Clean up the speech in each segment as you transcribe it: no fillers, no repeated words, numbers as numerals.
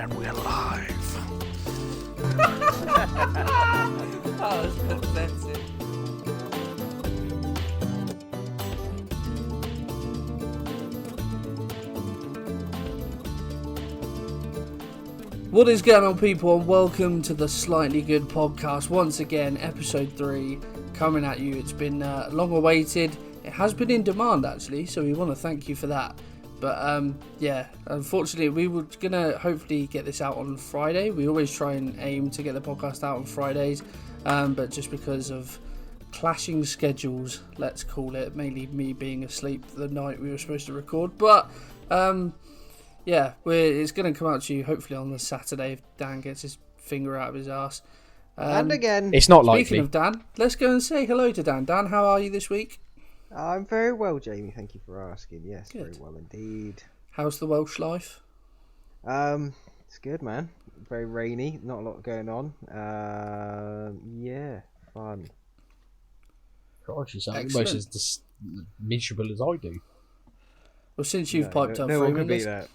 And we're live. Oh, it's pathetic. What is going on, people, and welcome to the Slightly Good podcast. Once again, episode 3 coming at you. It's been long awaited. It has been in demand, actually, so we want to thank you for that. But yeah, unfortunately, we were going to hopefully get this out on Friday. We always try and aim to get the podcast out on Fridays, but just because of clashing schedules, let's call it, mainly me being asleep the night we were supposed to record. But yeah, it's going to come out to you hopefully on the Saturday if Dan gets his finger out of his arse. And again. It's not likely. Speaking of Dan, let's go and say hello to Dan. Dan, how are you this week? I'm very well, Jamie. Thank you for asking. Yes, Good. very well indeed. How's the Welsh life? It's good, man. Very rainy. Not a lot going on. Yeah, fun. Gosh, you sound Excellent. almost as miserable as I do. Well, since you've piped up, no one can Freeman, beat that.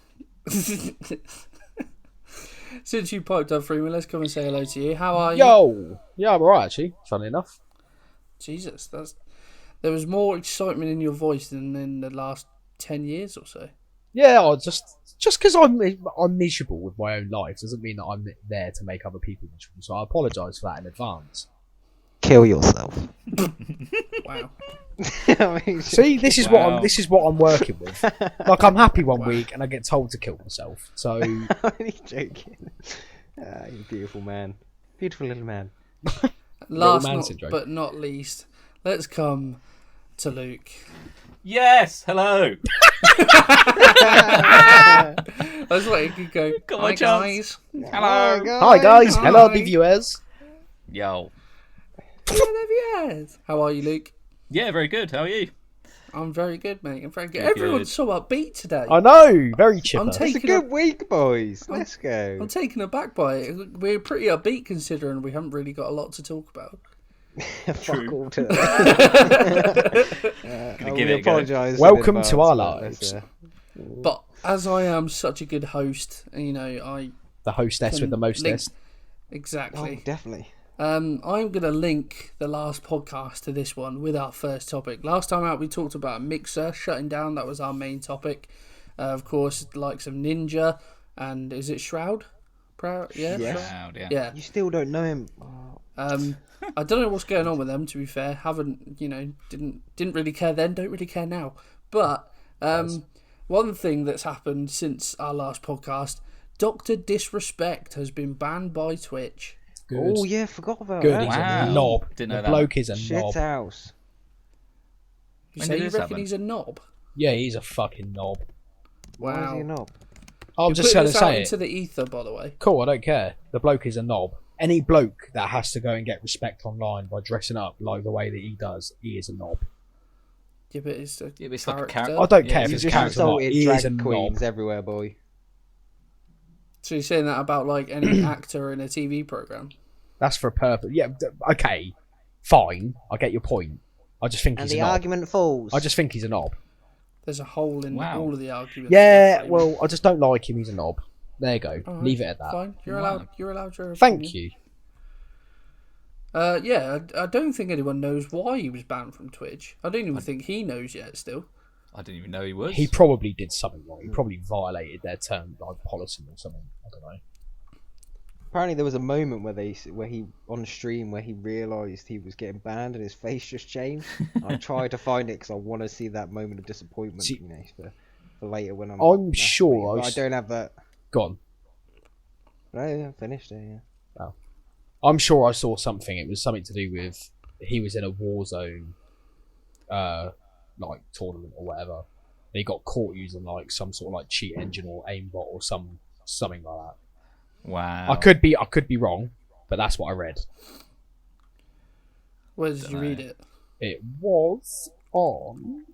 since you piped up, Freeman, let's come and say hello to you. How are you? Yo! Yeah, I'm alright, actually. Funny enough. Jesus, there was more excitement in your voice than in the last 10 years or so. Yeah, just because I'm miserable with my own life doesn't mean that I'm there to make other people miserable. So I apologise for that in advance. Kill yourself. Wow. I mean, See, this is what I'm working with. Like, I'm happy one week and I get told to kill myself. So I'm only joking. You beautiful man. Beautiful little man. Last man not, syndrome. but not least, let's come to Luke. Yes, hello. That's what he could go. Got Hi my chance. guys. Hello. hi guys, hello Hi. the viewers. Yo. How are you, Luke? Yeah, very good. How are you? I'm very good, mate. I'm very good. Good. Everyone's so upbeat today. I know, very chipper. I'm It's a taking good week, boys. Let's go. I'm taken aback by it. We're pretty upbeat considering we haven't really got a lot to talk about. Fuck all to that. I give it a go. apologise. in Welcome to advance, our but lives. that's, But as I am such a good host, you know, I The hostess with the mostest. Oh, exactly. definitely. I'm going to link the last podcast to this one with our first topic. Last time out, we talked about Mixer shutting down. That was our main topic. Of course, the likes of Ninja and is it Shroud? Yeah. Yes. Shroud? Yeah. Yeah. You still don't know him. Oh. I don't know what's going on with them. To be fair, haven't didn't really care then. Don't really care now. But one thing that's happened since our last podcast, Dr. Disrespect has been banned by Twitch. Good. Oh yeah, forgot about Good. that. He's Wow. a knob. Didn't know the that. bloke is a Shit knob. house. When So did you this reckon happen? he's a knob? Yeah, he's a fucking knob. Why is Wow. he not? I'm You're just putting going to this out say it. into the ether, by the way. Cool, I don't care. The bloke is a knob. Any bloke that has to go and get respect online by dressing up like the way that he does, he is a knob. Yeah, but it's a Yeah, but it's like a character. I don't Yeah, care if You it's just character or not. insulted He is a drag knob. queens everywhere, boy. So you're saying that about like any actor in a TV program? That's for a purpose. Yeah, okay, fine. I get your point. I just think And he's the a knob. argument falls. I just think he's a knob. There's a hole in Wow. all of the arguments. Yeah, well, I just don't like him. He's a knob. There you go. All right, Leave it at that. Fine, you're allowed. You're allowed your Thank opinion. you. Yeah, I don't think anyone knows why he was banned from Twitch. I don't even think he knows yet. Still, I didn't even know he was. He probably did something wrong. He probably violated their term like policy or something. I don't know. Apparently, there was a moment where he on stream where he realised he was getting banned and his face just changed. I tried to find it because I want to see that moment of disappointment. See- You know, for later when I'm. I'm sure but I don't have that. Go on. No, yeah, finished it. Yeah. I'm sure I saw something. It was something to do with he was in a Warzone, like tournament or whatever. And he got caught using like some sort of like cheat engine or aimbot or something like that. Wow. I could be wrong, but that's what I read. where did you read it? It was on.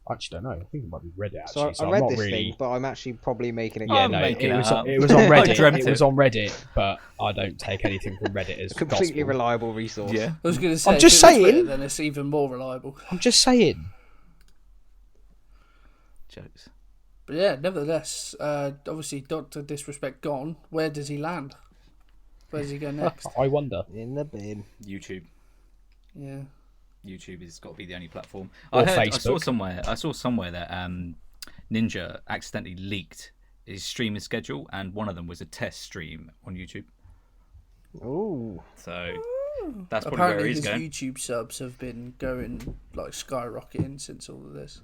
I actually don't know. I think it might be Reddit actually. So I I'm read not this really. thing, but I'm actually probably making it. Yeah, I'm no, making it it was up. it was on I Reddit. dreamt It it. was on Reddit, but I don't take anything from Reddit as completely gospel. reliable resource. Yeah. I was going to say, I'm just if it was saying. Reddit, then it's even more reliable. I'm just saying. Jokes. But yeah, nevertheless, obviously Dr. Disrespect gone. Where does he land? Where does he go next? I wonder. In the bin. YouTube. Yeah. YouTube has got to be the only platform. Or I saw Facebook. somewhere that Ninja accidentally leaked his streaming schedule, and one of them was a test stream on YouTube. Ooh. So that's probably Apparently where he's his going. YouTube subs have been going like skyrocketing since all of this.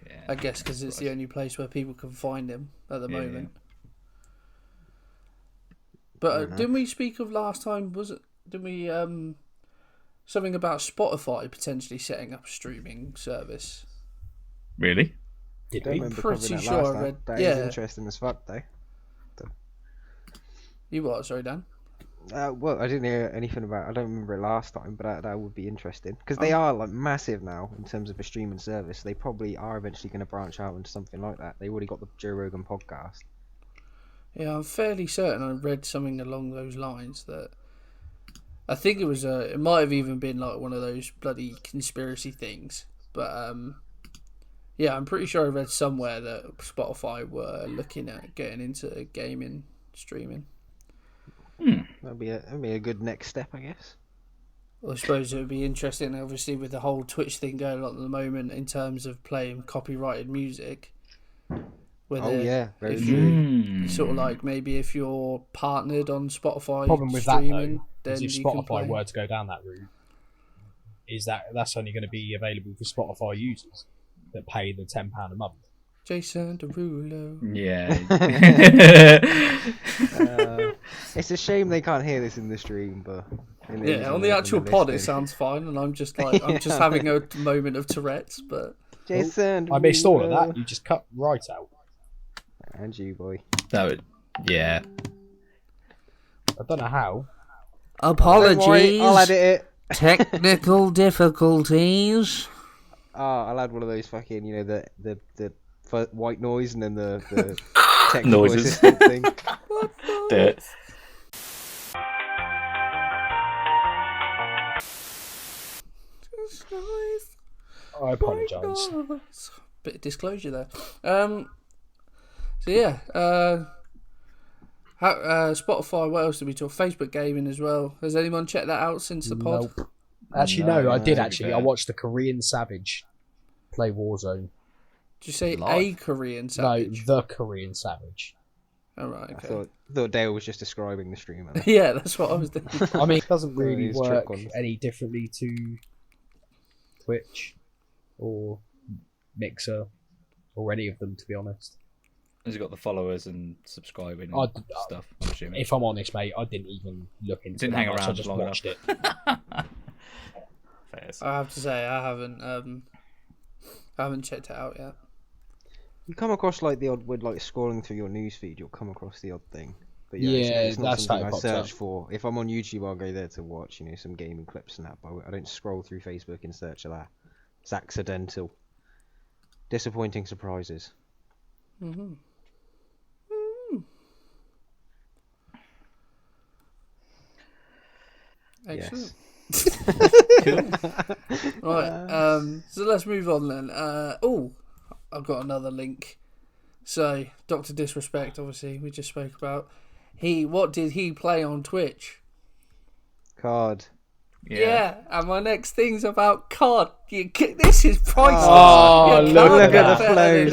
Yeah. I guess because it's the only place where people can find him at the Yeah, moment. But didn't we speak of last time? Didn't we something about Spotify potentially setting up a streaming service? Really? Did Don't we? remember pretty covering that sure last I time. read- That yeah. is interesting as fuck, though. You what? Sorry, Dan. Well, I didn't hear anything about. I don't remember it last time, but that would be interesting because they are like massive now in terms of a streaming service. They probably are eventually going to branch out into something like that. They already got the Joe Rogan podcast. Yeah, I'm fairly certain I read something along those lines that I think it was it might have even been like one of those bloody conspiracy things, but yeah, I'm pretty sure I read somewhere that Spotify were looking at getting into gaming streaming. That'd be a good next step, I guess. Well, I suppose it would be interesting, obviously, with the whole Twitch thing going on at the moment in terms of playing copyrighted music. Whether Oh yeah, very if true. you sort of like maybe if you're partnered on Spotify Problem with streaming, that though is then if you can Spotify play. were to go down that route, is that's only going to be available for Spotify users that pay the £10 a month. Jason Derulo. Yeah. It's a shame they can't hear this in the stream, but Yeah, on the actual pod it sounds fine, and I'm just like I'm just having a moment of Tourette's, but Jason, I missed all of Derulo. that. You just cut right out. And you, boy. That would, yeah. I don't know how. Don't worry, I'll edit it. Technical difficulties. I'll add one of those fucking, the white noise and then the technical Noises. assistant thing. I apologise. Bit of disclosure there. So yeah, Spotify. What else did we talk? Facebook gaming as well. Has anyone checked that out since the pod? Nope. Actually, No, no, I did to be actually. fair. I watched the Korean Savage play Warzone. Did you say a Live. Korean savage? No, the Korean Savage. Oh, right, I okay. thought Dale was just describing the streamer. Yeah, that's what I was thinking. I mean, it doesn't really These trick work ones. any differently to Twitch or Mixer or any of them, to be honest. Has it got the followers and subscribing I and d- stuff? I'm assuming. If I'm honest, mate, I didn't even look into Didn't it. hang that much, around I just long watched it. Fairs. I have to say I haven't checked it out yet. You come across like the odd with like scrolling through your newsfeed, you'll come across the odd thing. But Yeah, it's not that's something how it I pops search up. for. If I'm on YouTube, I'll go there to watch, some gaming clips and that. But I don't scroll through Facebook in search of that. It's accidental. Disappointing surprises. Mm-hmm. Excellent. Right, so let's move on then. I've got another link. So, Dr. Disrespect, obviously, we just spoke about. What did he play on Twitch? Card. Yeah, and my next thing's about COD. This is priceless. Oh, You look can't at get the better flow. than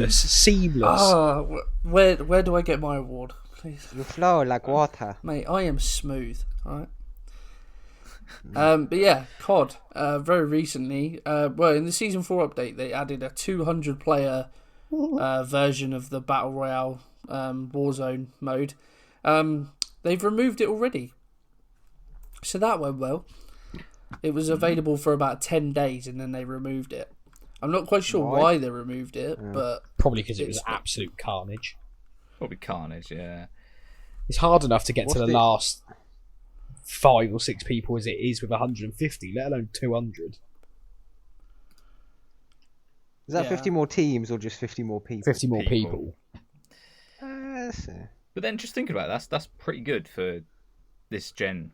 this. Seamless. Where do I get my award, please? You flow like water. Mate, I am smooth, alright? But yeah, COD, very recently, in the Season 4 update, they added a 200-player version of the Battle Royale Warzone mode. They've removed it already. So that went well. It was available for about 10 days and then they removed it. I'm not quite sure why they removed it, but... Probably because it was It's- absolute carnage. Probably Carnage, yeah. It's hard enough to get to What's the the- last 5 or 6 people as it is with 150, let alone 200. Is that Yeah. 50 more teams or just 50 more people? 50 more People. people. But then just thinking about it, that's pretty good for this gen.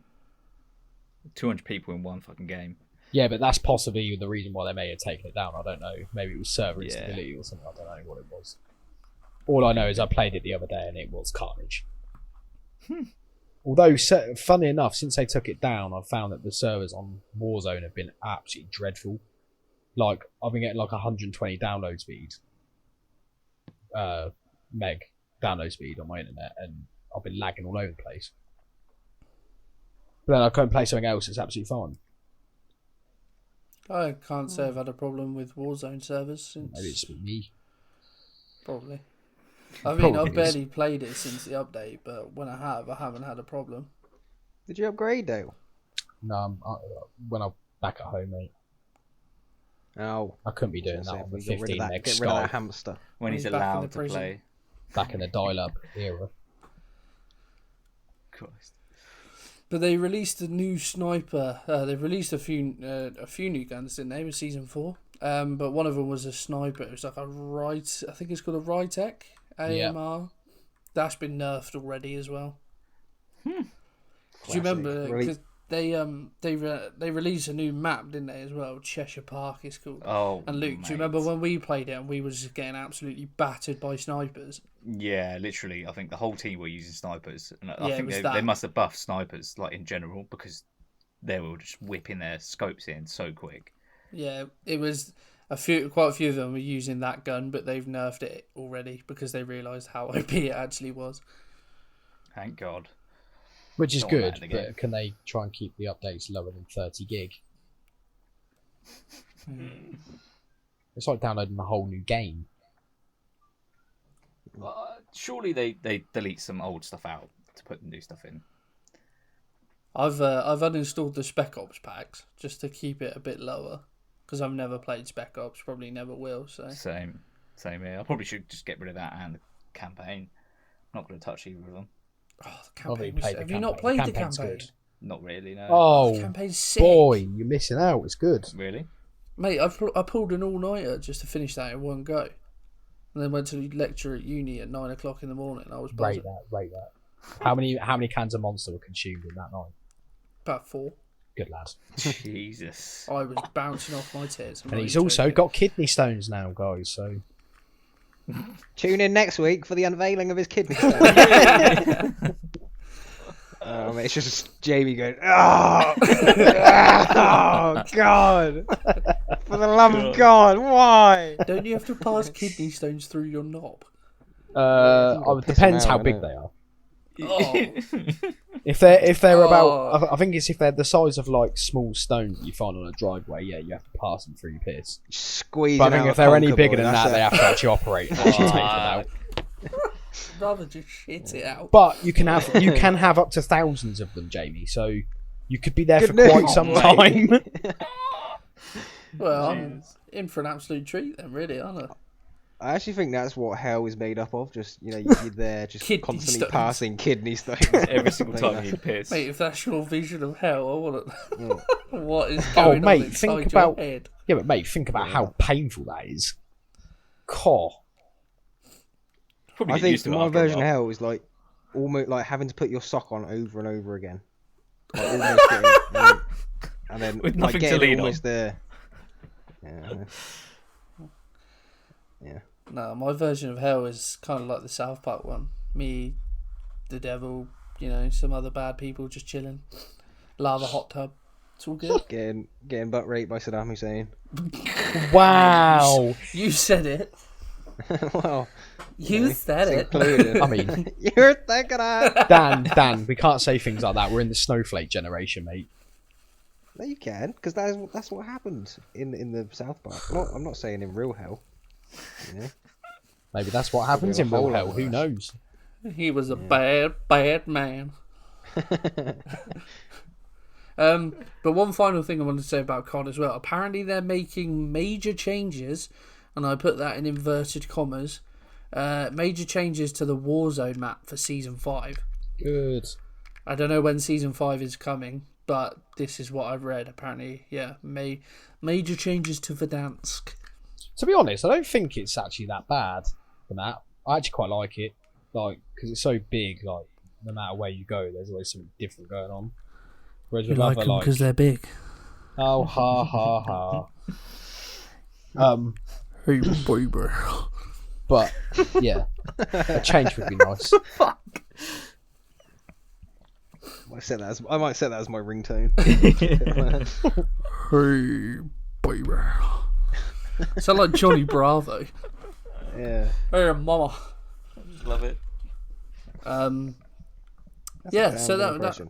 200 people in one fucking game. Yeah, but that's possibly the reason why they may have taken it down. I don't know. Maybe it was server Yeah. instability or something. I don't know what it was. All I know is I played it the other day and it was carnage. Although, funny enough, since they took it down, I've found that the servers on Warzone have been absolutely dreadful. Like, I've been getting like 120 download speed, meg download speed on my internet, and I've been lagging all over the place. But then I can't play something else, it's absolutely fine. I can't say I've had a problem with Warzone servers since. Maybe it's me. Probably. I mean, Probably I've is. barely played it since the update, but when I haven't had a problem. Did you upgrade, Dale? No, when I'm back at home, mate. Oh. I couldn't be doing that on the 15 meg Get rid of that Skype hamster. When he's He's back in the allowed to prison. play. back in the dial-up era. Christ. But they released a new sniper. They released a few new guns, didn't they, with Season 4? But one of them was a sniper. It was like I think it's called a Rytec AMR. That's been nerfed already as well. Do you remember? Really? Because they released a new map, didn't they, as well? Cheshire Park it's called. Oh, And Luke, do you remember when we played it and we were just getting absolutely battered by snipers? Yeah, literally. I think the whole team were using snipers, and I Yeah, it think was they that. must have buffed snipers like in general because they were just whipping their scopes in so quick. Yeah, it was quite a few of them were using that gun, but they've nerfed it already because they realised how OP it actually was. Thank God. Which is Don't want good, that again. but can they try and keep the updates lower than 30 gig? It's like downloading a whole new game. Surely they delete some old stuff out to put the new stuff in. I've uninstalled the Spec Ops packs just to keep it a bit lower because I've never played Spec Ops, probably never will. So Same here. I probably should just get rid of that and the campaign. Not going to touch either of them. the I've already campaign. played the Have you not campaign. played The the campaign's campaign? good. Not really, no. The Oh, campaign's sick. boy, you're missing out. It's good. Really? Mate, I pulled an all-nighter just to finish that in one go. And then went to lecture at uni at 9 o'clock in the morning. I was buzzing. Rate that. How many cans of Monster were consumed in that night? About 4. Good lads. Jesus. I was bouncing off my tits. I'm And not he's even also joking. got kidney stones now, guys. So Tune in next week for the unveiling of his kidney stone. It's just Jamie going, oh, oh God, for the love of God, why? Don't you have to pass kidney stones through your knob? it depends them how out, big innit? they are. Oh, If they're Oh. about, I think it's if they're the size of like small stones that you find on a driveway. Yeah, you have to pass them through your piss. Squeeze. But I think if they're any bigger than that, they they have to actually operate and actually take them out. I'd rather just shit it out. But you can have up to thousands of them, Jamie. So you could be there Good for quite news. some Oh, time. Well, I'm in for an absolute treat then, really, aren't I? I actually think that's what hell is made up of. Just you're there, just Kidney constantly stones. passing kidney stones Every single Something time you like piss. Mate, if that's your vision of hell, I want Mm. to... What is Oh, going mate, on inside think your about- head? Yeah, but mate, think about how painful that is. Caw. Probably I get think used to it my after a version of while. hell is like almost like having to put your sock on over and over again. Like almost getting, and then With like nothing to getting lean almost there. Yeah. No, my version of hell is kind of like the South Park one. Me, the devil, some other bad people just chilling. Lava hot tub. It's all good. Getting butt raped by Saddam Hussein. Wow. You said it. Well, You said it's it. included. I mean, You're thinking of. Dan, we can't say things like that. We're in the snowflake generation, mate. No, you can, because that's what happens in the South Park. I'm not saying in real hell. You know? Maybe that's what happens in a whole real hell. lot Who worse. knows? He was a bad man. But one final thing I wanted to say about COD as well. Apparently they're making major changes, and I put that in inverted commas, major changes to the Warzone map for Season 5. Good. I don't know when Season 5 is coming, but this is what I've read. Apparently, major changes to Verdansk. To be honest, I don't think it's actually that bad, the map. I actually quite like it, because it's so big. Like, no matter where you go, there's always something different going on. Whereas with other, they're big. Oh, ha ha ha. Hey, baby. But yeah, a change would be nice. Fuck. I might set that as my ringtone. Hey, baby. Sound like Johnny Bravo. Yeah. Hey, mama. Love it. Yeah, so damn good that impression.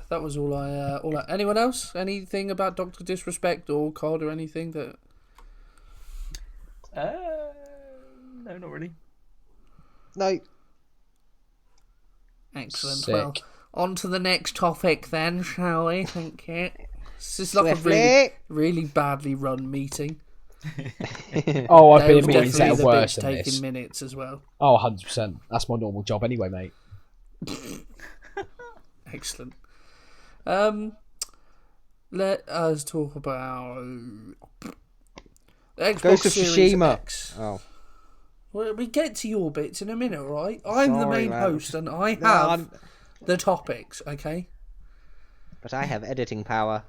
that was all I anyone else? Anything about Doctor Disrespect or COD or anything that No, not really. No. excellent. Sick. Well, on to the next topic then, shall we? Thank you. This is like a Swiftly. really badly run meeting. Oh, I've been in Dale's meetings that definitely are the worse bitch than taking this. minutes as well. Oh, 100%. That's my normal job anyway, mate. Excellent. Let us talk about the Xbox Ghost of Series Tsushima. X. Oh. Well, we get to your bits in a minute, right? I'm the Sorry, main man. host and I No, have the topics, okay? but I have editing power.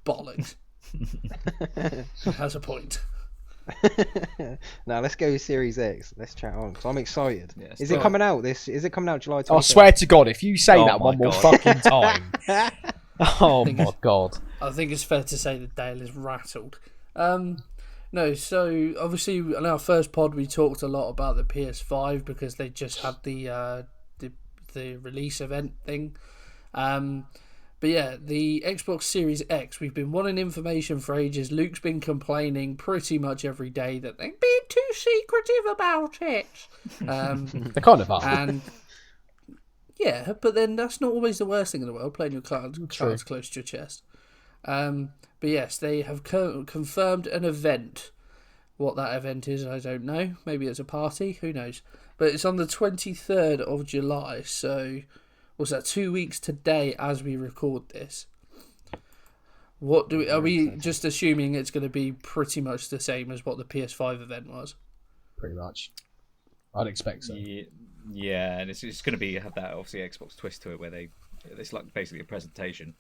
Bollocks. Has a point. Now let's go Series X. Let's chat on because I'm excited. Yes, Is it right. coming out? Is it coming out July 23rd? I swear to God, if you say Oh that my one more God. fucking time. Oh Think my it's- God. I think it's fair to say that Dale is rattled. No, so obviously in our first pod we talked a lot about the PS5 because they just had the release event thing. But yeah, the Xbox Series X, we've been wanting information for ages. Luke's been complaining pretty much every day that they're being too secretive about it. They kind of are. And yeah, but then that's not always the worst thing in the world, playing your cards close to your chest. But yes, they have confirmed an event. What that event is, I don't know. Maybe it's a party, who knows. But it's on the 23rd of July, so what's that, 2 weeks today as we record this. Are we just assuming it's going to be pretty much the same as what the PS5 event was? Pretty much. I'd expect so. Yeah, and it's going to have that obviously Xbox twist to it where it's like basically a presentation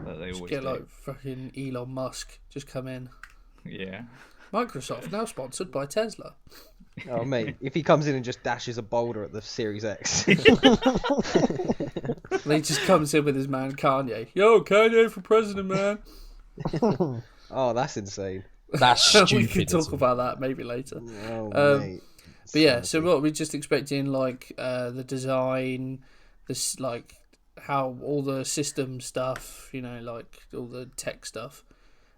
that they always Get do. like fucking Elon Musk just come in. Yeah. Microsoft now sponsored by Tesla. Oh mate, if he comes in and just dashes a boulder at the Series X. He just comes in with his man Kanye. Yo, Kanye for president, man. Oh, that's insane. That's stupid. We can talk isn't it? about that maybe later. Oh mate. But yeah, so what we're just expecting, like the design, this like how all the system stuff, like all the tech stuff,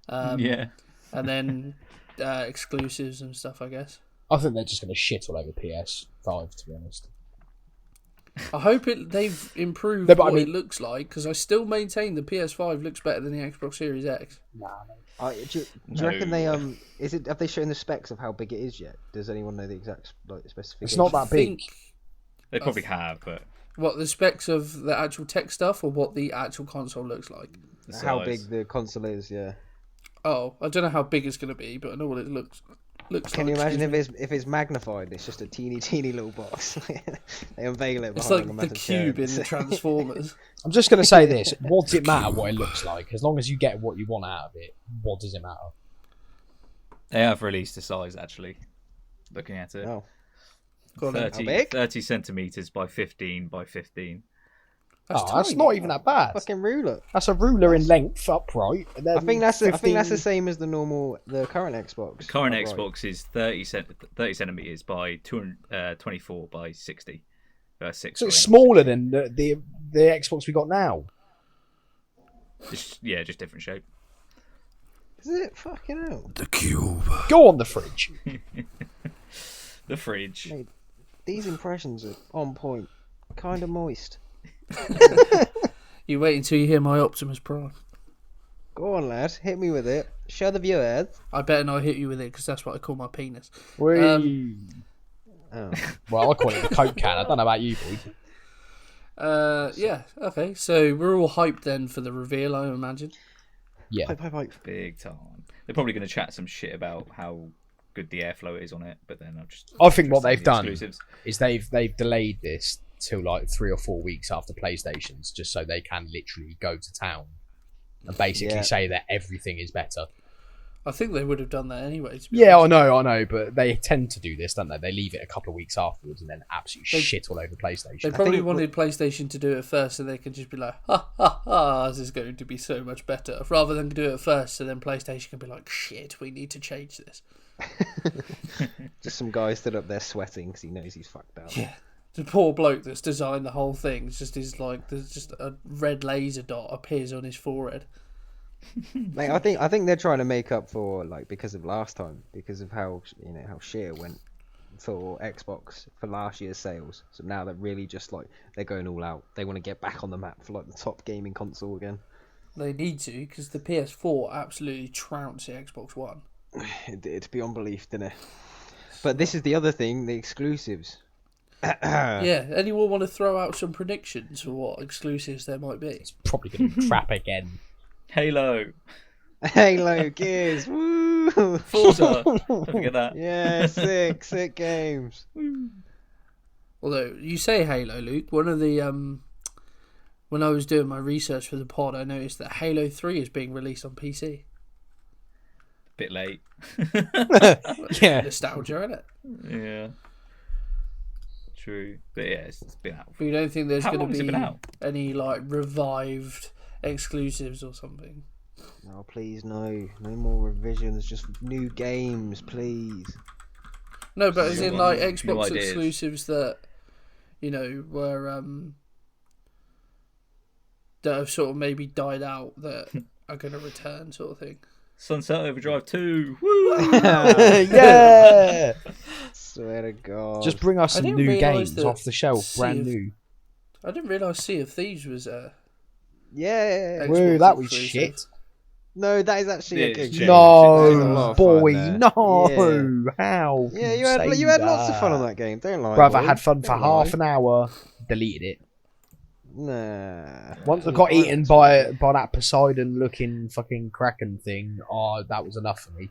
Yeah. and then exclusives and stuff, I guess. I think they're just going to shit all over PS5, to be honest. I hope they've improved No, but I what mean- it looks like, because I still maintain the PS5 looks better than the Xbox Series X. Do you reckon they have they shown the specs of how big it is yet? Does anyone know the exact specifications? It's not that big. They probably have, but What, the specs of the actual tech stuff, or what the actual console looks like? the How size. big the console is, yeah. Oh, I don't know how big it's going to be, but I know what it looks like. Can you imagine excuse me. if it's magnified? It's just a teeny little box. They unveil it It's behind like a the massive cube chair. in the Transformers. I'm just going to say this. What does it matter what it looks like? As long as you get what you want out of it, what does it matter? They have released a size actually. Looking at it. Oh, Go on then. 30, How big? 30 centimeters by 15 by 15. That's tiny. not even that bad. fucking ruler. That's a ruler in length upright. And then I think that's the 15 same as the current Xbox. The current Right. Xbox is 30 centimeters by 224 by 60. 6. So it's smaller than the Xbox we got now. Just different shape. Is it fucking hell? The cube. Go on the fridge. The fridge. Mate, these impressions are on point. Kind of moist. You wait until you hear my Optimus Prime. Go on, lad. Hit me with it. Show the viewers. I better not hit you with it, because that's what I call my penis. Whee. Oh. Well, I call it the Coke can. I don't know about you, boy. Yeah, okay. So we're all hyped then for the reveal, I imagine. Yeah. Pipe. Big time. They're probably going to chat some shit about how good the airflow is on it, but then I think what the they've done exclusives. is they've delayed this till like 3 or 4 weeks after PlayStation's, just so they can literally go to town and basically Yeah. say that everything is better. I think they would have done that anyway. To be Yeah, I honest. know, but they tend to do this, don't they? They leave it a couple of weeks afterwards and then absolutely They- shit all over They PlayStation. probably think- wanted PlayStation to do it first, so they could just be like, "Ha ha ha! This is going to be so much better," rather than do it first, so then PlayStation can be like, "Shit, we need to change this." Just some guy stood up there sweating because he knows he's fucked up. Yeah. The poor bloke that's designed the whole thing. It's just his like, there's just a red laser dot appears on his forehead. Mate, I think they're trying to make up for because of last time, because of how how shit it went for Xbox for last year's sales. So now they're really just they're going all out. They want to get back on the map for the top gaming console again. They need to, because the PS4 absolutely trounced the Xbox One. It did beyond belief, didn't it? But this is the other thing, the exclusives. Yeah, anyone want to throw out some predictions for what exclusives there might be? Probably going to be crap again. Halo, Halo, Gears, woo! Forza. Don't forget that. Yeah, sick games. Although you say Halo, Luke, one of the when I was doing my research for the pod, I noticed that Halo 3 is being released on PC. Bit late. Yeah. Nostalgia, isn't it? Yeah. True, but yeah, it's been out. But you don't think there's How going long has to it be been out? any revived exclusives or something? Oh, please, no more revisions, just new games, please. No, but as New in ones, new Xbox ideas. exclusives that were that have sort of maybe died out that are going to return, sort of thing. Sunset Overdrive 2. Woo! Yeah! Swear to God. Just bring us I some didn't new realise games that off the shelf, Sea brand of- new. I didn't realise Sea of Thieves was Yeah. Xbox Woo, that was exclusive. shit. No, that is actually Yeah, a good it's game. shit. That was a lot No, of fun boy, there. no. How? Yeah, can you had say lots of fun that? on that game. Don't lie, Brother, I boy. had fun for Don't lie. half an hour, deleted it. Nah. Once I It got was eaten violent. by that Poseidon-looking fucking kraken thing, that was enough for me.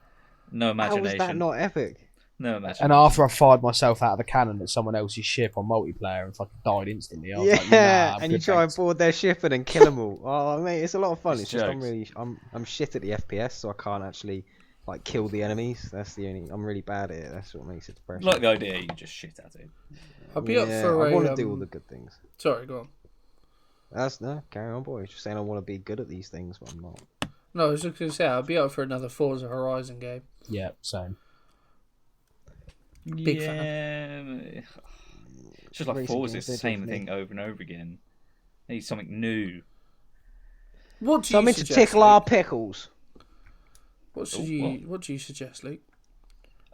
No How imagination. was that not epic? No imagination. And after I fired myself out of the cannon at someone else's ship on multiplayer and fucking died instantly, I was Yeah, like, nah, I'm and you good, try thanks. and board their ship and then kill them all. Oh mate, it's a lot of fun. It's It's just jokes. I'm shit at the FPS, so I can't actually kill the enemies. That's the only. I'm really bad at it. That's what makes it depressing. Like the idea, you just shit at it. I'd be up Yeah, for I a. want to do all the good things. Sorry, go on. No, carry on, boy. Just saying I want to be good at these things, but I'm not. No, I was just going to say I'd be up for another Forza Horizon game. Yeah, same. Big fan. It's just like Racing Forza, games, it's the they're same different. thing over and over again. Need something new. What do you Something to suggest, tickle our Luke? pickles. What do you suggest, Luke?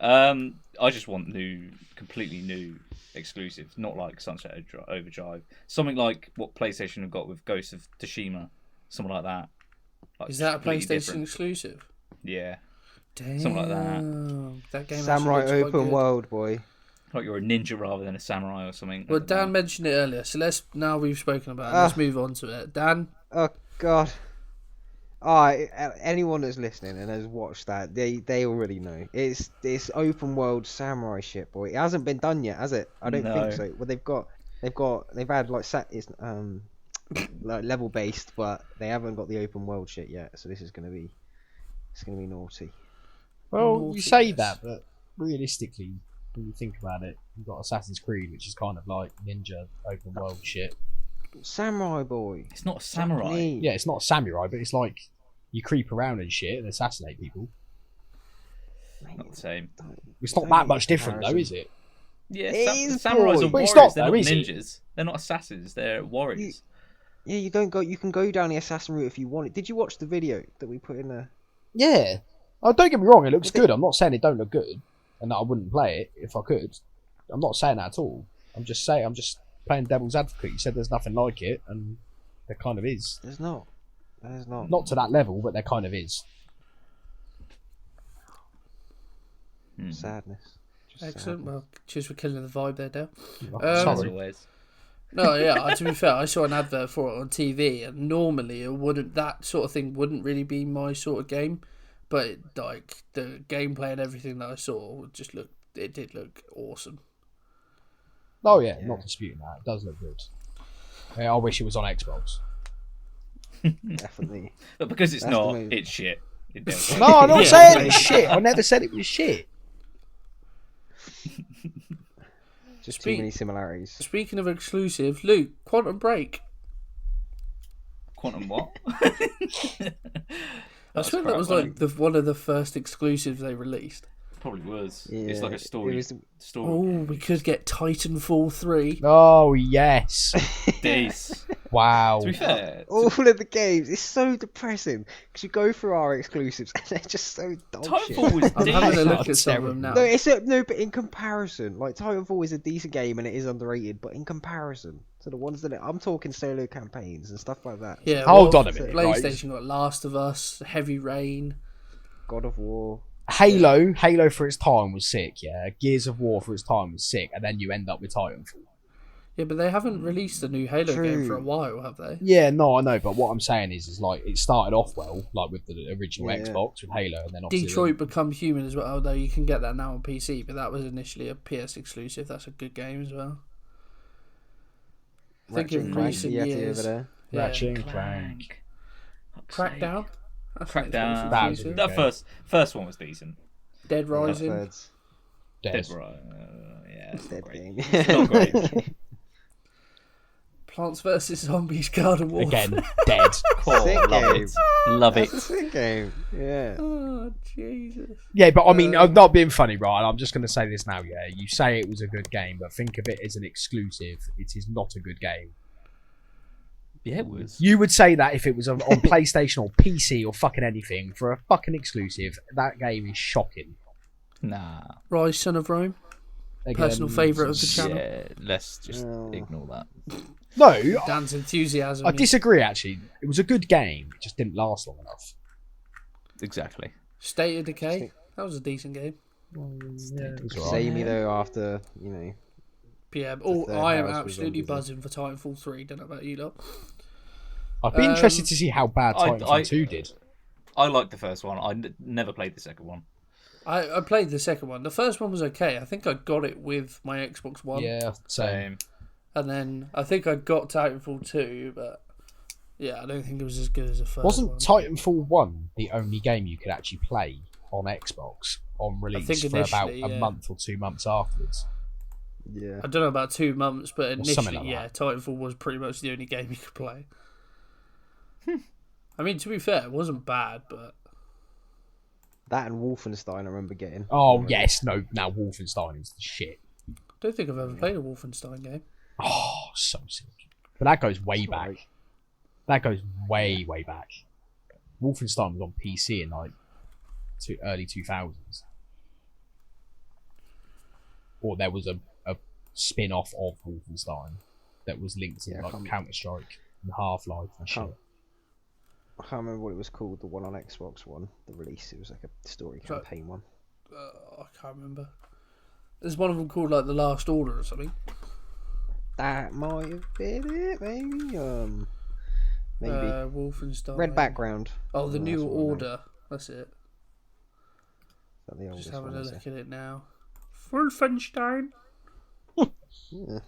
I just want completely new exclusives, not like Sunset Overdrive. Something like what PlayStation have got with Ghost of Tsushima, something like that. Like, Is that a completely PlayStation different. exclusive? Yeah, Damn. Something like that. That game Samurai actually looks quite open good. world, boy. like you're a ninja rather than a samurai or something. I Well, don't know. Dan mentioned it earlier, so now we've spoken about it. Let's move on to it. Dan, Oh God. Anyone that's listening and has watched that, they already know. It's this open world samurai shit, boy. It hasn't been done yet, has it? I don't No. think so. Well, they've had it's like level based, but they haven't got the open world shit yet. So this is gonna be naughty. Well, Naughty, you say yes. that, but realistically, when you think about it, you've got Assassin's Creed, which is kind of like ninja open world shit. Samurai boy. It's not a samurai. Japanese. Yeah, it's not samurai, but it's like you creep around and shit and assassinate people. Not the same. It's not Don't that make much different, though, comparison. is it? Yeah, It is, samurais boy. are But warriors. it's not They're though, not is it? ninjas. They're not assassins. They're warriors. Yeah, you can go down the assassin route if you want it. Did you watch the video that we put in there? Yeah. Oh, don't get me wrong, it looks I think- good. I'm not saying it don't look good and that I wouldn't play it if I could. I'm not saying that at all. I'm just playing devil's advocate. You said there's nothing like it, and there kind of is. There's not. There's not. Not to that level, but there kind of is. Hmm. Sadness. Just excellent. sadness. Well, cheers for killing the vibe there, Dale. As Sorry. always. No, yeah. To be fair, I saw an advert for it on TV, and normally that sort of thing wouldn't really be my sort of game. But like the gameplay and everything that I saw it did look awesome. Oh yeah, Yeah. not disputing that. It does look good. Yeah, I wish it was on Xbox. Definitely. But because it's That's the not, move. it's shit. It definitely- No, I'm not Yeah, saying mate. it's shit. I never said it was shit. Just Speak- too many similarities. Speaking of exclusive, Luke, Quantum Break. Quantum what? I swear that was like one of the first exclusives they released. Probably was. Yeah, It's like a story. It was Story. Oh, we could get Titanfall 3. Oh yes. Days. Wow. To be fair, all of the games. It's so depressing because you go through our exclusives and they're just so dog shit. Titanfall was I'm having a decent. look at some of them now. No, no, but in comparison, like Titanfall is a decent game and it is underrated, but in comparison to the ones that I'm talking solo campaigns and stuff like that. Yeah, Hold well, on a minute, right? PlayStation got Last of Us, Heavy Rain. God of War. Halo for its time was sick, yeah. Gears of War for its time was sick, and then you end up with Titanfall. Yeah, but they haven't released a new Halo game for a True. while, have they? Yeah, no, I know, but what I'm saying is like it started off well, like with the original Yeah. Xbox with Halo, and then obviously Detroit Become Human as well, although you can get that now on PC, but that was initially a PS exclusive. That's a good game as well. I think Ratchet in and Clank, recent Yeti years, over there. yeah. Ratchet and Clank. Crackdown. That's an Crackdown. That was exclusive. That Okay. first one was decent. Dead Rising. Birds. Dead. Yeah, it's Dead not great. game. Not great. Plants vs Zombies Garden Warfare. Again, dead. Oh, Sick love game. it. Love it. That's a sick game. Yeah. Oh, Jesus. Yeah, but I mean, I'm not being funny, right? I'm just going to say this now, yeah. You say it was a good game, but think of it as an exclusive. It is not a good game. Yeah, it was. You would say that if it was on PlayStation or PC or fucking anything for a fucking exclusive. That game is shocking. Nah. Rise, Son of Rome. Again, Personal favourite of the channel. Yeah, let's just Oh. ignore that. No, Dan's enthusiasm. I disagree. Actually, it was a good game. It just didn't last long enough. Exactly. State of Decay. That was a decent game. It was alright. Samey though after, you know. Yeah, oh, third I am house was absolutely on Disney. buzzing for Titanfall 3. Don't know about you lot. I'd be interested to see how bad I- Titanfall 2 did. I liked the first one. I never played the second one. I played the second one. The first one was okay. I think I got it with my Xbox One. Yeah, same. And then I think I got Titanfall 2, but yeah, I don't think it was as good as the first Wasn't one. Titanfall 1 the only game you could actually play on Xbox on release think for about initially, a yeah. month or 2 months afterwards? Yeah. I don't know about 2 months, but Or something initially, like yeah, Titanfall was pretty much the only game you could play. I mean, to be fair, it wasn't bad, but That and Wolfenstein I remember getting. Oh, yes, no, now Wolfenstein is the shit. I don't think I've ever played a Wolfenstein game. Oh, so sick. But that goes way back. Right. That goes way, way back. Wolfenstein was on PC in like early 2000s. Or there was a spin-off of Wolfenstein that was linked to Yeah, I like can't- Counter-Strike and Half-Life and shit. I can't remember what it was called, the one on Xbox One, the release. It was like a story So- campaign one. I can't remember. There's one of them called like The Last Order or something. That might have been it, maybe. Maybe. Wolfenstein. Red background. Oh, The Oh, New that's what I know. Order. That's it. Is that the Just oldest having one, a is look it? at it now. Wolfenstein. Yeah.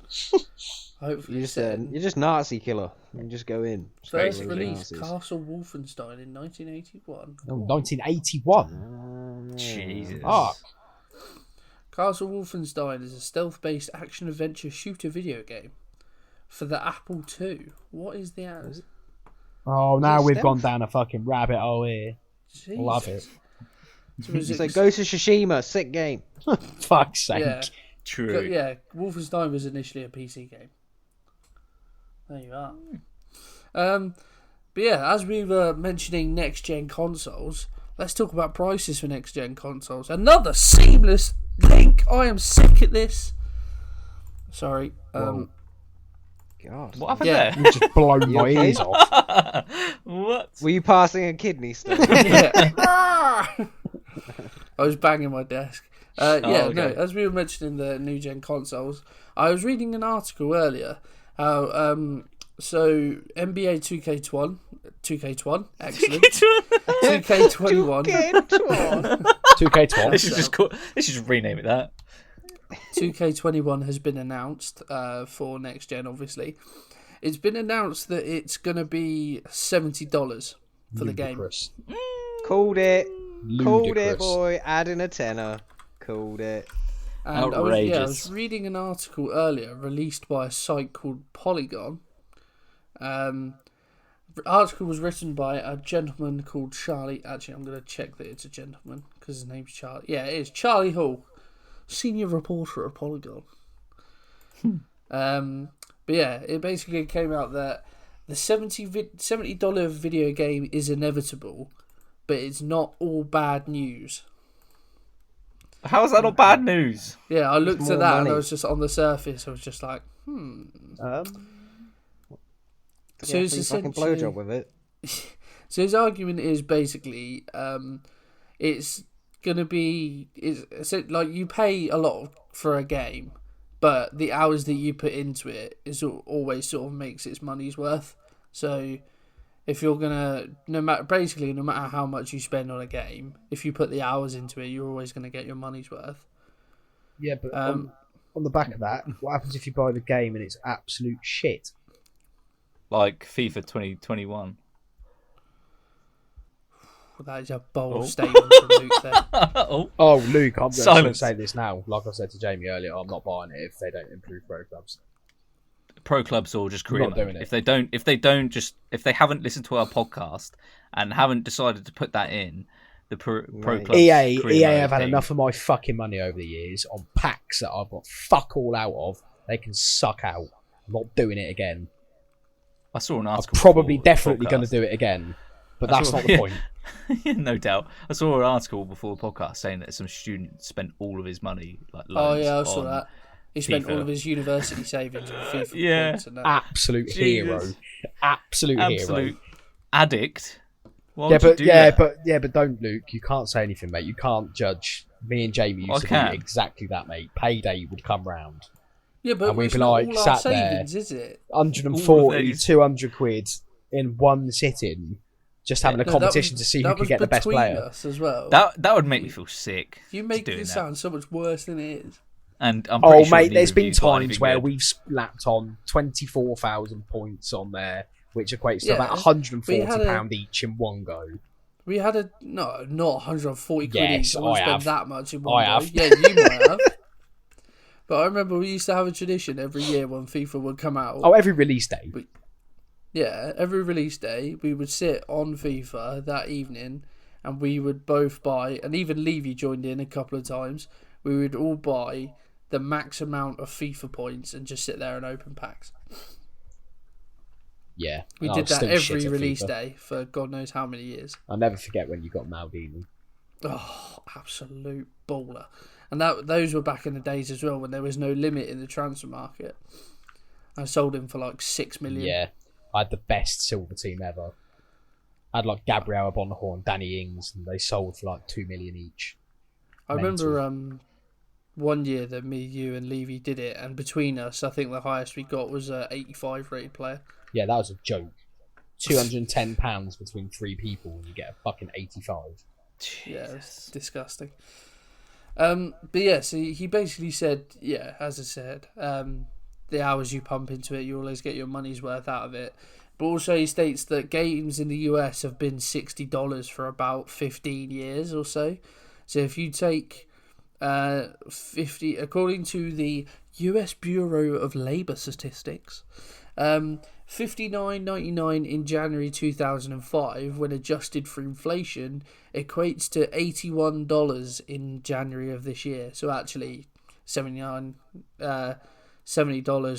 Hopefully, You're just Nazi killer. You just go in. first basically release Nazis. Castle Wolfenstein in 1981. Oh, 1981. Jesus. Fuck. Castle Wolfenstein is a stealth-based action-adventure shooter video game for the Apple II. What is the answer? Oh, now it we've stealth? gone down a fucking rabbit hole here. Love it. So is It's it like Ghost of Tsushima, sick game. Fuck's sake. yeah, True. yeah. Wolfenstein was initially a PC game. There you are. But yeah, as we were mentioning next-gen consoles, let's talk about prices for next-gen consoles. Another seamless link. I am sick at this. Sorry. God. What happened Yeah. there? You've just blown You my okay? ears off. What? Were you passing a kidney stone? Yeah. I was banging my desk. Yeah, okay. no, as we were mentioning the new gen consoles, I was reading an article earlier how so NBA 2K21, excellent. 2K21, 2K12. They should just rename it that. 2K21 has been announced for next gen, obviously. It's been announced that it's going to be $70 for the game. Ludicrous. Called it. Called it, Ludicrous. boy. Adding a tenner. Called it. And I was Outrageous. reading an article earlier released by a site called Polygon. The article was written by a gentleman called Charlie. Actually, I'm going to check that it's a gentleman because his name's Charlie. Yeah, it is. Charlie Hall, senior reporter at Polygon. But yeah, it basically came out that the $70 video game is inevitable, but it's not all bad news. How is that not bad news? Yeah, I looked more at that and money. I was just on the surface. I was just like, So Yeah, it's free fucking essentially- blowjob with it. So his argument is basically, it's gonna be it's like you pay a lot for a game, but the hours that you put into it is always sort of makes its money's worth. So if you're gonna no matter how much you spend on a game, if you put the hours into it, you're always gonna get your money's worth. Yeah, but on the back of that, what happens if you buy the game and it's absolute shit? Like FIFA 2021. Well, that is a bold statement from Luke there. Oh, Oh, Luke, I'm going to Silence. say this now. Like I said to Jamie earlier, I'm not buying it if they don't improve pro clubs. pro clubs or just career not mode. doing it. If they haven't listened to our podcast and haven't decided to put that in the pro Right. clubs. EA career mode have had thing. enough of my fucking money over the years on packs that I've got fuck all out of. They can suck out. I'm not doing it again. I saw an I'm article. probably before the definitely going to podcast. do it again. But I that's saw- not the point. No doubt. I saw an article before the podcast saying that some student spent all of his money, like Oh loans, yeah, I saw on- that. He spent FIFA. all of his university savings on FIFA Yeah. points and that. Absolute Jesus. hero. Absolute hero. Absolute addict. Why Yeah, would you but do yeah, that? but don't, Luke. You can't say anything, mate. You can't judge. Me and Jamie I used to can. do exactly that, mate. Payday would come round. Yeah, but And we'd it's be not like, all our sat there. savings, is it? 140, these. 200 quid in one sitting, just having a No, that competition was- to see who that could was get the best between player. us as well. That would make me feel sick. You make doing it that. sound so much worse than it is. And I'm pretty Oh, sure mate, neither there's of been you've got times anything where good. we've slapped on 24,000 points on there, which equates to Yeah, about we £140 had each in one go. We had not 140 quid Yes, each. I wouldn't I spend have. that much in one I go. have. Yeah, you might have. But I remember we used to have a tradition every year when FIFA would come out. Oh, every release day. Yeah, every release day we would sit on FIFA that evening and we would both buy, and even Levy joined in a couple of times, we would all buy the max amount of FIFA points and just sit there and open packs. Yeah. We and I did was that still shit every at release FIFA. day for God knows how many years. I'll never forget when you got Maldini. Oh, absolute baller. And those were back in the days as well when there was no limit in the transfer market. I sold him for like $6 million. Yeah. I had the best silver team ever. I had like Gabriel Bonhorn, Danny Ings, and they sold for like 2 million each. I Mental. remember one year that me, you, and Levy did it, and between us, I think the highest we got was a 85 rated player. Yeah, that was a joke. £210 between three people and you get a fucking 85. Yeah, it's disgusting. But yeah, so he basically said, yeah, as I said, the hours you pump into it, you always get your money's worth out of it. But also he states that games in the US have been $60 for about 15 years or so. So if you take 50, according to the US Bureau of Labor Statistics, $59.99 in January 2005, when adjusted for inflation, equates to $81 in January of this year. So actually, $70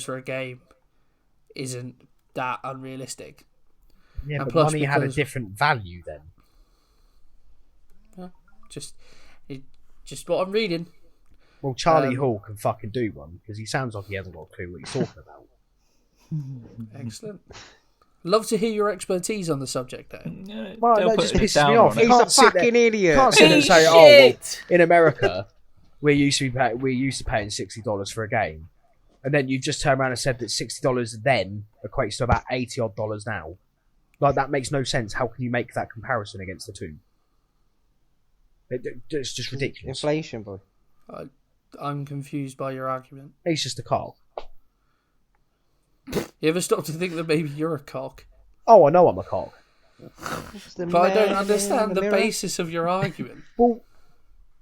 for a game isn't that unrealistic. Yeah, And but plus money had a because- different value then. Just what I'm reading. Well, Charlie Um, Hall can fucking do one because he sounds like he hasn't got a clue what he's talking about. Excellent. Love to hear your expertise on the subject, though. Yeah, Well, they'll that put just a pisses downer me off. on it. He's Can't a sit there- fucking idiot. Can't sit there and say, "Oh, well, in America, we're used to paying $60 for a game," and then you just turn around and said that $60 then equates to about $80 now. Like that makes no sense. How can you make that comparison against the two? It's just ridiculous. Inflation, boy. I'm confused by your argument. He's just a car. You ever stop to think that maybe you're a cock? Oh, I know I'm a cock. But I don't understand the basis of your argument. Well,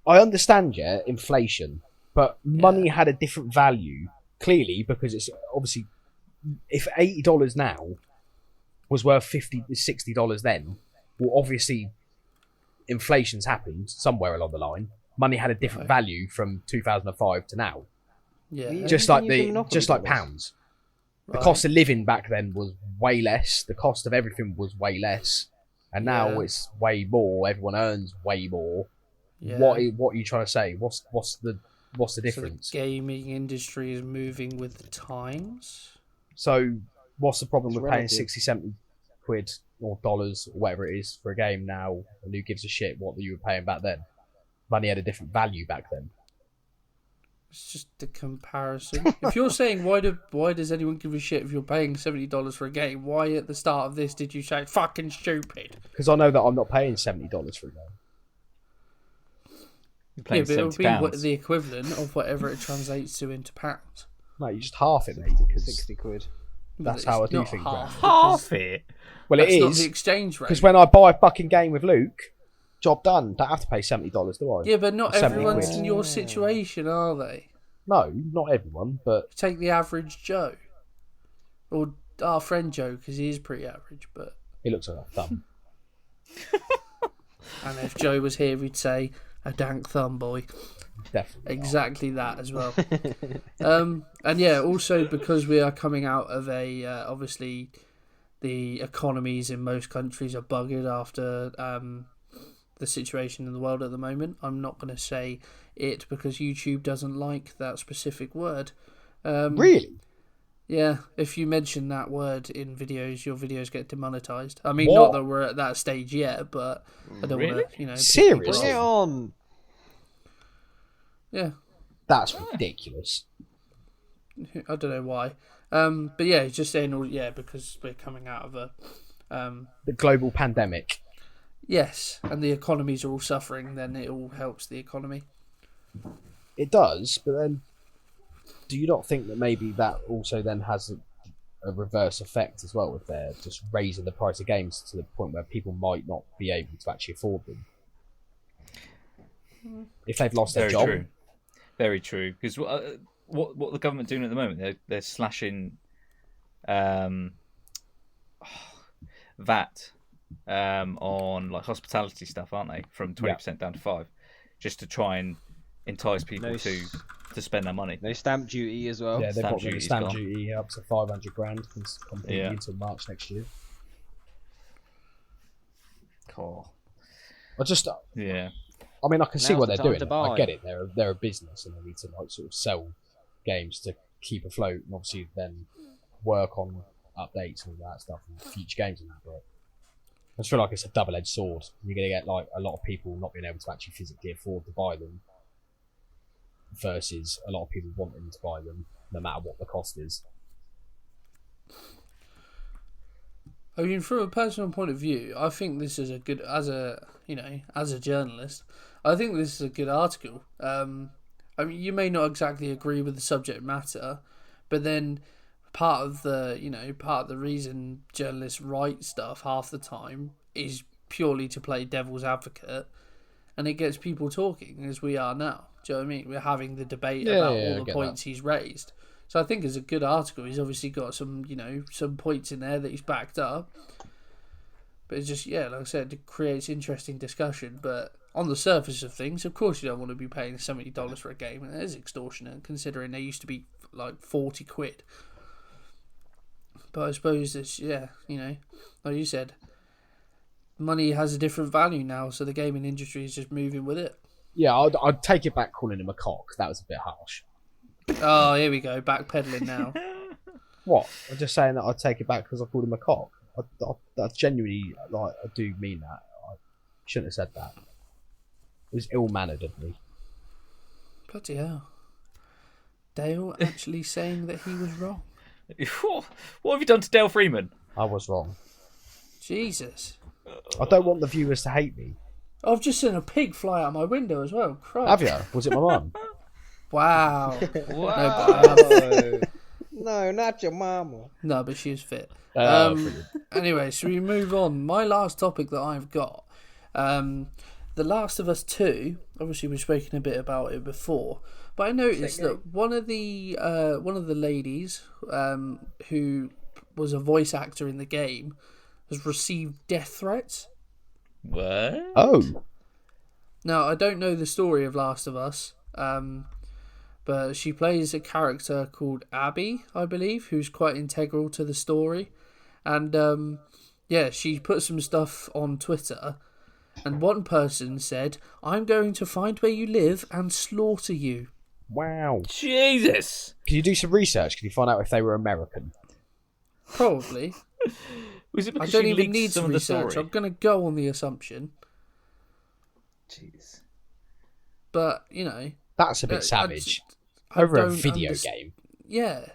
I understand, inflation, but money had a different value, clearly, because it's obviously, if $80 now was worth $60 then, well, obviously, inflation's happened somewhere along the line. Money had a different value from 2005 to now. Yeah. Just like pounds. The cost of living back then was way less. The cost of everything was way less, and now it's way more. Everyone earns way more. Yeah. What are you trying to say? What's the difference? So the gaming industry is moving with the times. So what's the problem It's with paying relative. 60, 70 quid or dollars or whatever it is for a game now? And who gives a shit what you were paying back then? Money had a different value back then. It's just the comparison. If you're saying why does anyone give a shit if you're paying $70 for a game? Why at the start of this did you say fucking stupid? Because I know that I'm not paying $70 for a game. You're paying But it would be £70. the equivalent of whatever it translates to into pounds. No, you just half it, mate. Because 60 quid. that's But how I it's do not things. half. Half it. Well, it That's not the is. exchange rate. Because when I buy a fucking game with Luke, job done. Don't have to pay $70, do I? Yeah, but not 70 everyone's quid. in your situation, are they? No, not everyone, but Take the average Joe. Or our friend Joe, because he is pretty average, but... he looks like a thumb. And if Joe was here, he'd say, a dank thumb boy. Definitely. Exactly that as well. And yeah, also because we are coming out of a... obviously, the economies in most countries are buggered after the situation in the world at the moment. I'm not going to say it because YouTube doesn't like that specific word. Really? Yeah, if you mention that word in videos, your videos get demonetized. I mean, What? not that we're at that stage yet, but I don't Really? want to, piss Seriously? people Bring it off. on. Yeah, That's ridiculous. I don't know why. But yeah, just saying, because we're coming out of a The global pandemic. yes, and the economies are all suffering. Then it all helps the economy. It does, but then do you not think that maybe that also then has a reverse effect as well if they're just raising the price of games to the point where people might not be able to actually afford them? If they've lost their Very job. true. Very true. Because what the government doing at the moment? They're slashing VAT on like hospitality stuff, aren't they? From 20% down to 5%, just to try and entice people to spend their money. No stamp duty as well. Yeah, they've Stamp got rid of duty's stamp gone. duty up to 500 grand completely Yeah. until March next year. Cool. Yeah. I mean, I can see Now's what the they're time doing. to buy. I get it. They're a business and they need to like sort of sell games to keep afloat and obviously then work on updates and all that stuff and future games and that. But I just feel like it's a double-edged sword. You're going to get like a lot of people not being able to actually physically afford to buy them versus a lot of people wanting to buy them no matter what the cost is. I mean, from a personal point of view, I think this is a good as a journalist. I think this is a good article. I mean, you may not exactly agree with the subject matter, but then part of the reason journalists write stuff half the time is purely to play devil's advocate, and it gets people talking as we are now. Do you know what I mean? We're having the debate about I all the get points he's raised. So I think it's a good article. He's obviously got some points in there that he's backed up. But it's just, like I said, it creates interesting discussion. But on the surface of things, of course you don't want to be paying $70 for a game. And it is extortionate, considering they used to be like 40 quid. But I suppose it's, like you said, money has a different value now, so the gaming industry is just moving with it. Yeah, I'd take it back calling him a cock. That was a bit harsh. Oh, here we go, backpedaling now. What? I'm just saying that I'd take it back because I called him a cock. I genuinely, I do mean that. I shouldn't have said that. It was ill-mannered of me. Bloody hell. Dale actually saying that he was wrong. What have you done to Dale Freeman? I was wrong. Jesus. I don't want the viewers to hate me. I've just seen a pig fly out my window as well. Christ. Have you? Was it my mum? Wow. Wow. No, but No, not your mama. No, but she was fit. Brilliant. Anyway, so we move on. My last topic that I've got, The Last of Us 2. Obviously, we've spoken a bit about it before, but I noticed that one of the ladies who was a voice actor in the game has received death threats. What? Oh. Now, I don't know the story of Last of Us, but she plays a character called Abby, I believe, who's quite integral to the story. And, she put some stuff on Twitter, and one person said, "I'm going to find where you live and slaughter you." Wow. Jesus! Can you do some research? Can you find out if they were American? Probably. Was it I because don't she even leaked need some to of the research. story? I'm going to go on the assumption. Jeez. But, you know... That's a bit I savage. I Over a don't video game. Yeah.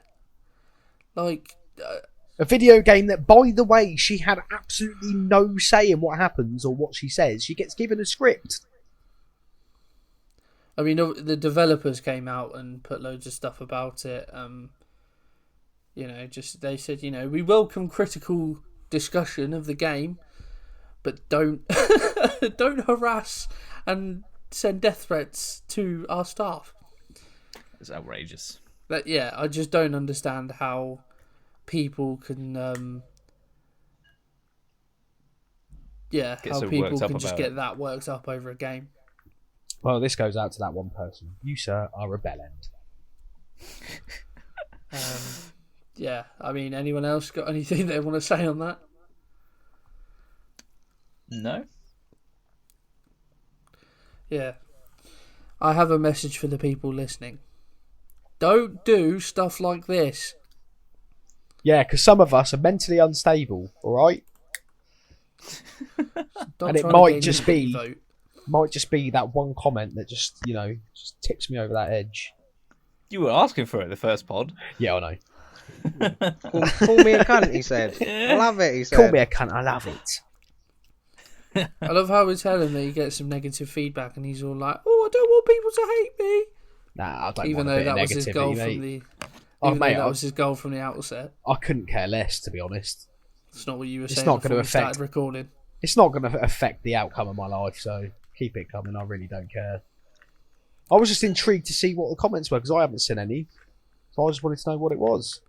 Like... A video game that, by the way, she had absolutely no say in what happens or what she says. She gets given a script. I mean, the developers came out and put loads of stuff about it. They said, we welcome critical discussion of the game, but don't don't harass and send death threats to our staff. It's outrageous. But yeah, I just don't understand how people can Get how so people worked up can just about get it. that worked up over a game. Well, this goes out to that one person. You, sir, are a bellend. Yeah, I mean, anyone else got anything they want to say on that? No? Yeah. I have a message for the people listening. Don't do stuff like this. Yeah, because some of us are mentally unstable, alright? Stop And it trying to might gain just anybody be- vote. Might just be that one comment that just tips me over that edge. You were asking for it the first pod. Yeah, I know. Call me a cunt, he said. I love it, he said. Call me a cunt, I love it. I love how we tell him that he gets some negative feedback and he's all like, "Oh, I don't want people to hate me." Nah, I don't Even want a though bit that of was his negativity, goal mate. from the Oh, even though mate, that I- was his goal from the outset. I couldn't care less, to be honest. It's not what you were It's saying not before gonna we started affect- recording. It's not going to affect the outcome of my life, so keep it coming. I really don't care. I was just intrigued to see what the comments were, because I haven't seen any. So I just wanted to know what it was.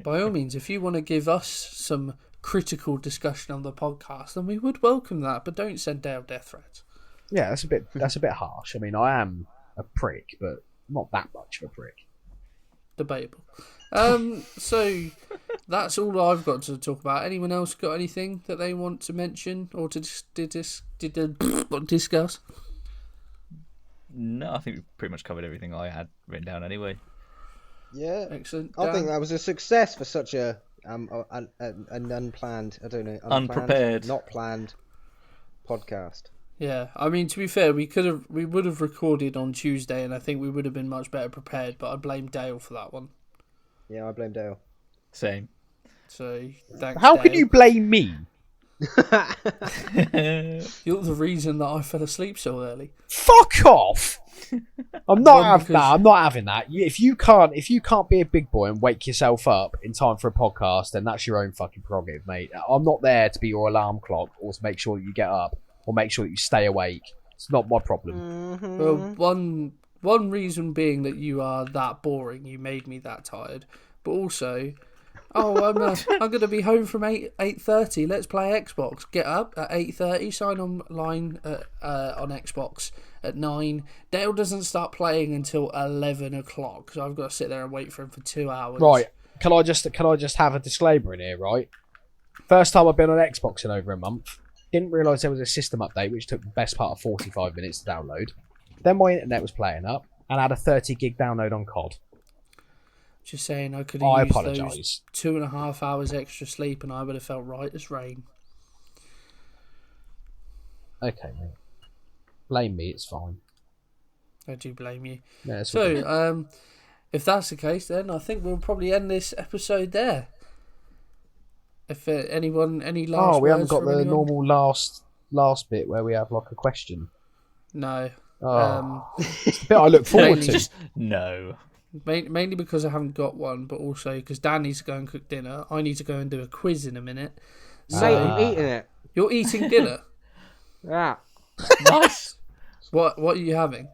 By all means, if you want to give us some critical discussion on the podcast, then we would welcome that. But don't send down death threats. Yeah, that's a bit harsh. I mean, I am a prick, but not that much of a prick. Debatable. So that's all I've got to talk about. Anyone else got anything that they want to mention or to discuss? No, I think we've pretty much covered everything I had written down anyway. Yeah. Excellent. I think Dan? that was a success for such an unplanned, I don't know, Unprepared. not planned podcast. Yeah, I mean, to be fair, we would have recorded on Tuesday, and I think we would have been much better prepared. But I blame Dale for that one. Yeah, I blame Dale. Same. So thanks. How can Dale. you blame me? You're the reason that I fell asleep so early. Fuck off! I'm One, not having because- that. I'm not having that. If you can't be a big boy and wake yourself up in time for a podcast, then that's your own fucking prerogative, mate. I'm not there to be your alarm clock or to make sure that you get up or make sure that you stay awake. It's not my problem. Well, one reason being that you are that boring, you made me that tired. But also, I'm gonna be home from 8:30. Let's play Xbox. Get up at 8:30. Sign online on Xbox at 9. Dale doesn't start playing until 11 o'clock, so I've got to sit there and wait for him for 2 hours. Right. Can I just have a disclaimer in here, right? First time I've been on Xbox in over a month. Didn't realise there was a system update which took the best part of 45 minutes to download. Then my internet was playing up and I had a 30 gig download on COD. Just saying, I could I have used apologise. those 2.5 hours extra sleep, and I would have felt right as rain. Okay, mate. Blame me, it's fine. I do blame you. Yeah, it's all good. So, if that's the case, then I think we'll probably end this episode there. If anyone, any last we haven't words got from the anyone? normal last bit where we have like a question. No. Oh, it's the bit I look forward Mainly to. just- No. Mainly because I haven't got one, but also because Dan needs to go and cook dinner. I need to go and do a quiz in a minute. So Mate, I'm eating it. you're eating dinner. Yeah. Nice. What are you having?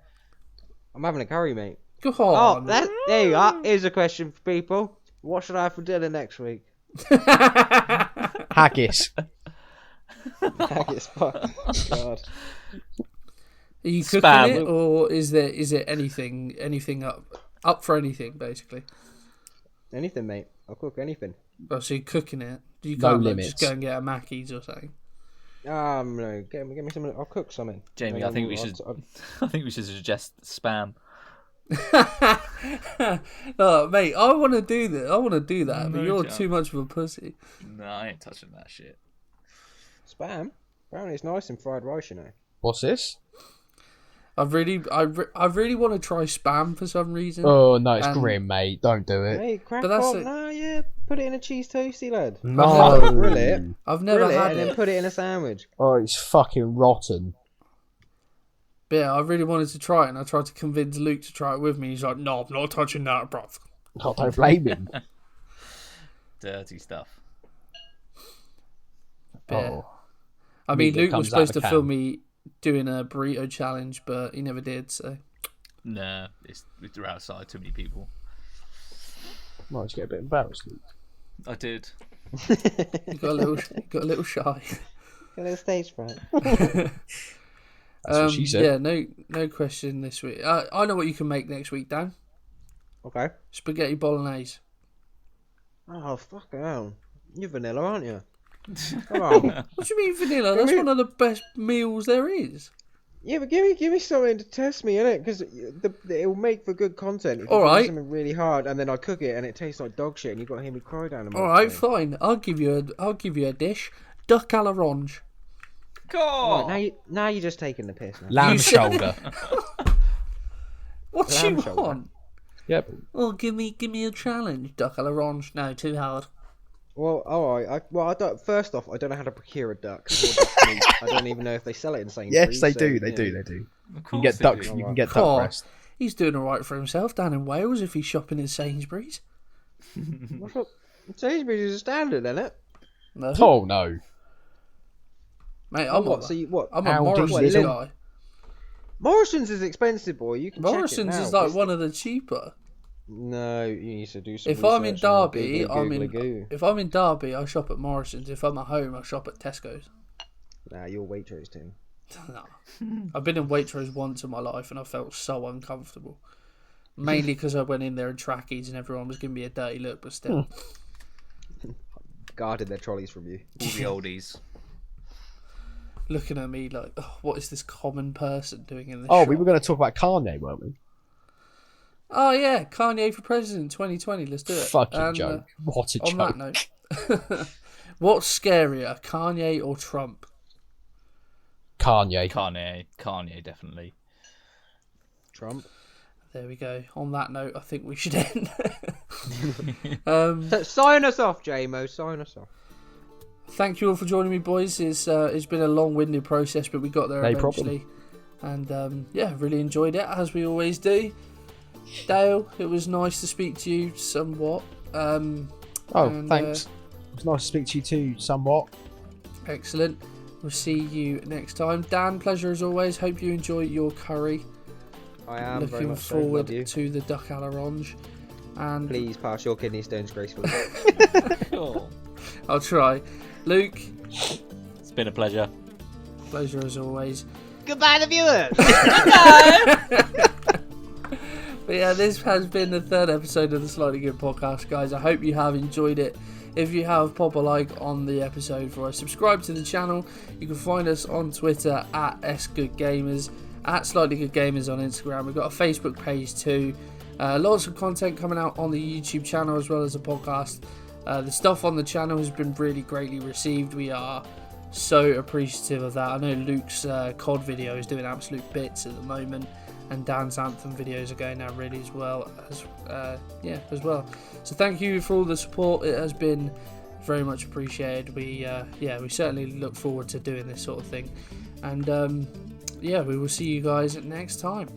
I'm having a curry, mate. Go Oh, on. there you are. Here's a question for people. What should I have for dinner next week? Haggis. Haggis. Fuck. God. Are you cooking Spam. it, or is it anything up for anything basically? Anything, mate. I'll cook anything. Oh, so you're cooking it? You No can't limits. just go and get a Mackey's or something. No. Get me something. I'll cook something. Jamie, I think we should suggest spam. No, mate, I want to do that. I want to do that, but No you're chance. too much of a pussy. No, I ain't touching that shit. Spam. Apparently it's nice in fried rice, you know. What's this? I really want to try spam for some reason. Oh no, it's Um, grim, mate. Don't do it. Hey, crack But that's on. it. No, yeah. Put it in a cheese toasty, lad. No. Grill it. I've never Grill it had and it. then put it in a sandwich. Oh, it's fucking rotten. But yeah, I really wanted to try it, and I tried to convince Luke to try it with me. He's like, "No, I'm not touching that, bruv." I don't blame him. Dirty stuff. Yeah. Oh. I Meat mean, that Luke comes was out of supposed the to can. film me doing a burrito challenge, but he never did. So Nah, we're outside. Too many people. Might just get a bit embarrassed. Luke. I did. you got a little shy. A little stage fright. That's what she said. Yeah, no question this week. I know what you can make next week, Dan. Okay. Spaghetti bolognese. Oh, fucking hell. You're vanilla, aren't you? Come on. What do you mean vanilla? That's one of the best meals there is. Yeah, but give me something to test me, innit? Because it'll make for good content. If you All give me right. something really hard, and then I cook it, and it tastes like dog shit, and you've got to hear me cry down the All right, fine. I'll give you a dish. Duck à l'orange. God. Right, now you're just taking the piss, man. Lamb You said- shoulder. What do Lamb you shoulder. want? Yep. Oh, give me a challenge. Duck à l'orange. No, too hard. Well, all right. I don't. First off, I don't know how to procure a duck. or duck meat. I don't even know if they sell it in Sainsbury's. Yes, they so, do. you They know. do. They do. Of You can course get they duck. do. You can get duck God. breast. He's doing all right for himself down in Wales if he's shopping in Sainsbury's. What's up? Sainsbury's is a standard, isn't it? No, Oh no. mate, Oh, I'm what? a, So you what? I'm a How Morrison's do you- guy. Morrison's is expensive, boy. You can Morrison's check it is now. like one of the cheaper. No, you need to do some. If I'm in research and Derby, googly-goo. if I'm in Derby, I shop at Morrison's. If I'm at home, I shop at Tesco's. Nah, you're Waitrose too. No. I've been in Waitrose once in my life and I felt so uncomfortable. Mainly because I went in there in trackies and everyone was giving me a dirty look, but still. Guarded their trolleys from you. All the oldies. Looking at me like, oh, what is this common person doing in this Oh, shop? we were going to talk about Kanye, weren't we? Oh, yeah, Kanye for president 2020. Let's do it. Fucking And, joke. What a On joke. that note, what's scarier, Kanye or Trump? Kanye. Kanye, definitely. Trump. There we go. On that note, I think we should end. So, sign us off, JMO. Sign us off. Thank you all for joining me, boys. It's been a long-winded process, but we got there No eventually. And yeah, really enjoyed it, as we always do. Dale, it was nice to speak to you somewhat. Oh, and, thanks. It was nice to speak to you too, somewhat. Excellent. We'll see you next time. Dan, pleasure as always. Hope you enjoy your curry. I am very Looking much so. forward Love you. to the duck à l'orange. And Please pass your kidney stones gracefully. Cool. I'll try. Luke, It's been a pleasure. pleasure as always. Goodbye, the viewers. But yeah, this has been the third episode of the Slightly Good podcast, guys. I hope you have enjoyed it. If you have, pop a like on the episode for us. Subscribe to the channel. You can find us on Twitter at SGoodGamers, at Slightly Good Gamers on Instagram. We've got a Facebook page too. Lots of content coming out on the YouTube channel as well as the podcast. The stuff on the channel has been really greatly received. We are so appreciative of that. I know Luke's COD video is doing absolute bits at the moment, and Dan's Anthem videos are going out really as well. As well. So thank you for all the support. It has been very much appreciated. We certainly look forward to doing this sort of thing, and we will see you guys next time.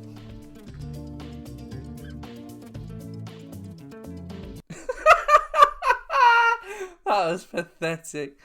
That was pathetic.